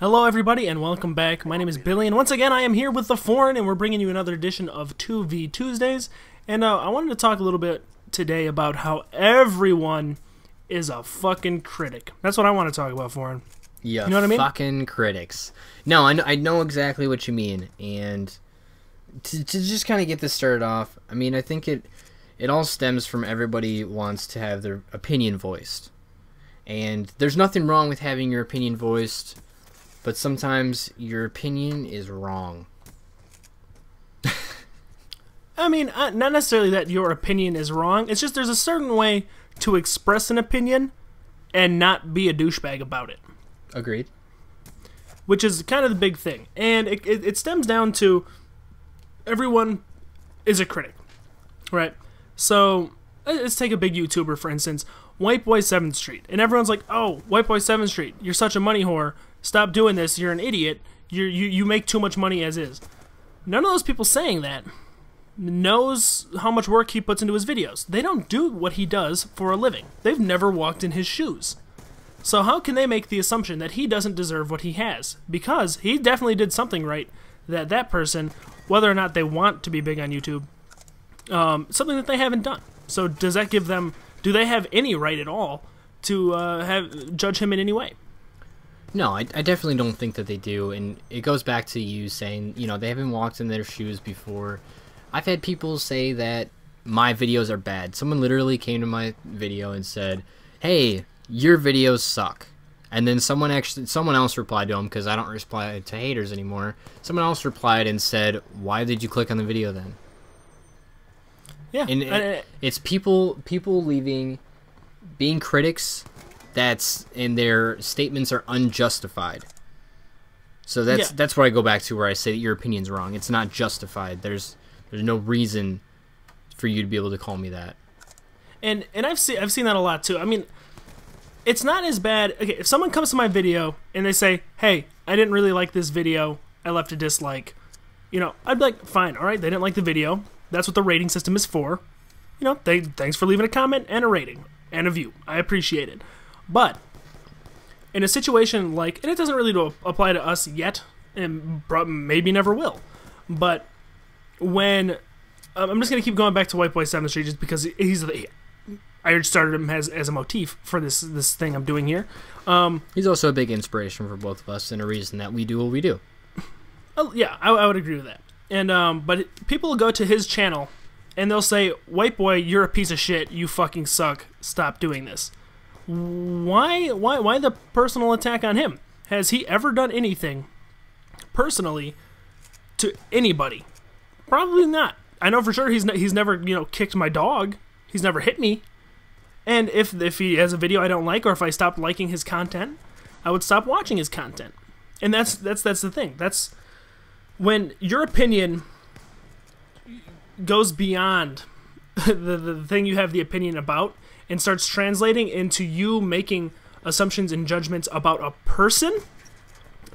Hello everybody and welcome back. My name is Billy and once again I am here with the Foren and we're bringing you another edition of 2vTuesdays. And I wanted to talk a little bit today about how everyone is a fucking critic. That's what I want to talk about, Foren. Yeah, you know what I mean? Fucking critics. No, I know exactly what you mean. And to just kind of get this started off, I mean, I think it all stems from everybody wants to have their opinion voiced. And there's nothing wrong with having your opinion voiced, but sometimes your opinion is wrong. I mean, not necessarily that your opinion is wrong. It's just there's a certain way to express an opinion and not be a douchebag about it. Agreed. Which is kind of the big thing. And it stems down to everyone is a critic, right? So let's take a big YouTuber, for instance, White Boy 7th Street. And everyone's like, oh, White Boy 7th Street, you're such a money whore. Stop doing this. You're an idiot. You make too much money as is. None of those people saying that knows how much work he puts into his videos. They don't do what he does for a living. They've never walked in his shoes. So how can they make the assumption that he doesn't deserve what he has? Because he definitely did something right that person, whether or not they want to be big on YouTube, something that they haven't done. So does that give them, do they have any right at all to judge him in any way? No, I definitely don't think that they do, and it goes back to you saying, you know, they haven't walked in their shoes before. I've had people say that my videos are bad. Someone literally came to my video and said, hey, your videos suck. And then someone else replied to him, because I don't reply to haters anymore. Someone else replied and said, why did you click on the video then? Yeah. And it's people leaving, being critics, and their statements are unjustified. So that's where I go back to where I say that your opinion's wrong. It's not justified. There's no reason for you to be able to call me that. And I've seen that a lot too. I mean, it's not as bad. Okay, if someone comes to my video and they say, "Hey, I didn't really like this video. I left a dislike." You know, I'd be like, "Fine, all right. They didn't like the video. That's what the rating system is for. You know, thanks for leaving a comment and a rating and a view. I appreciate it." But in a situation like, and it doesn't really apply to us yet, and maybe never will, but when I'm just gonna keep going back to White Boy 7th Street just because I started him as a motif for this thing I'm doing here. He's also a big inspiration for both of us and a reason that we do what we do. Oh, yeah, I would agree with that. And but people will go to his channel and they'll say, "White Boy, you're a piece of shit. You fucking suck. Stop doing this." Why the personal attack on him? Has he ever done anything personally to anybody? Probably not. I know for sure he's never, you know, kicked my dog. He's never hit me. And if he has a video I don't like, or if I stopped liking his content, I would stop watching his content. And that's the thing. That's when your opinion goes beyond the thing you have the opinion about and starts translating into you making assumptions and judgments about a person.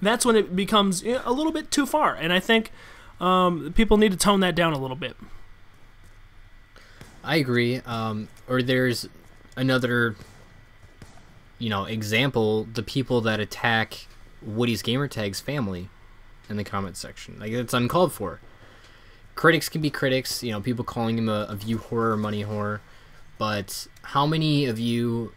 That's when it becomes a little bit too far. And I think people need to tone that down a little bit. I agree. Or there's another, example, the people that attack Woody's Gamertag's family in the comment section. Like, it's uncalled for. Critics can be critics, people calling him a view whore or money whore. But how many of you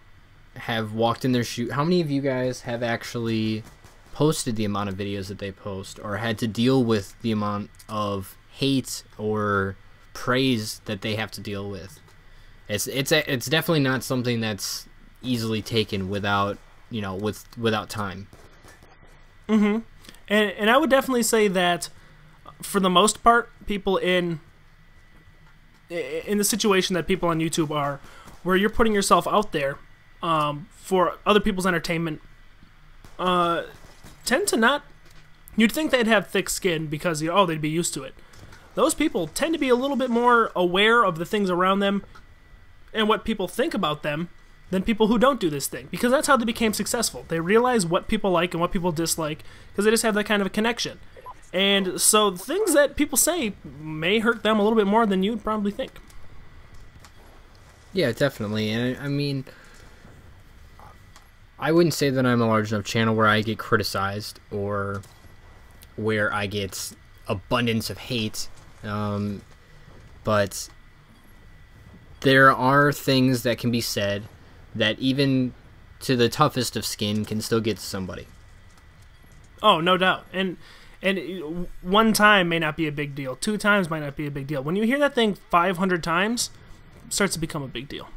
have walked in their shoes? How many of you guys have actually posted the amount of videos that they post, or had to deal with the amount of hate or praise that they have to deal with? It's definitely not something that's easily taken without without time. Mm-hmm. And I would definitely say that for the most part, people in the situation that people on YouTube are, where you're putting yourself out there for other people's entertainment, tend to not. You'd think they'd have thick skin because they'd be used to it. Those people tend to be a little bit more aware of the things around them and what people think about them than people who don't do this thing, because that's how they became successful. They realize what people like and what people dislike because they just have that kind of a connection. And so things that people say may hurt them a little bit more than you'd probably think. Yeah, definitely. And I mean, I wouldn't say that I'm a large enough channel where I get criticized or where I get abundance of hate, but there are things that can be said that even to the toughest of skin can still get to somebody. Oh, no doubt. And one time may not be a big deal. 2 times might not be a big deal. When you hear that thing 500 times, it starts to become a big deal.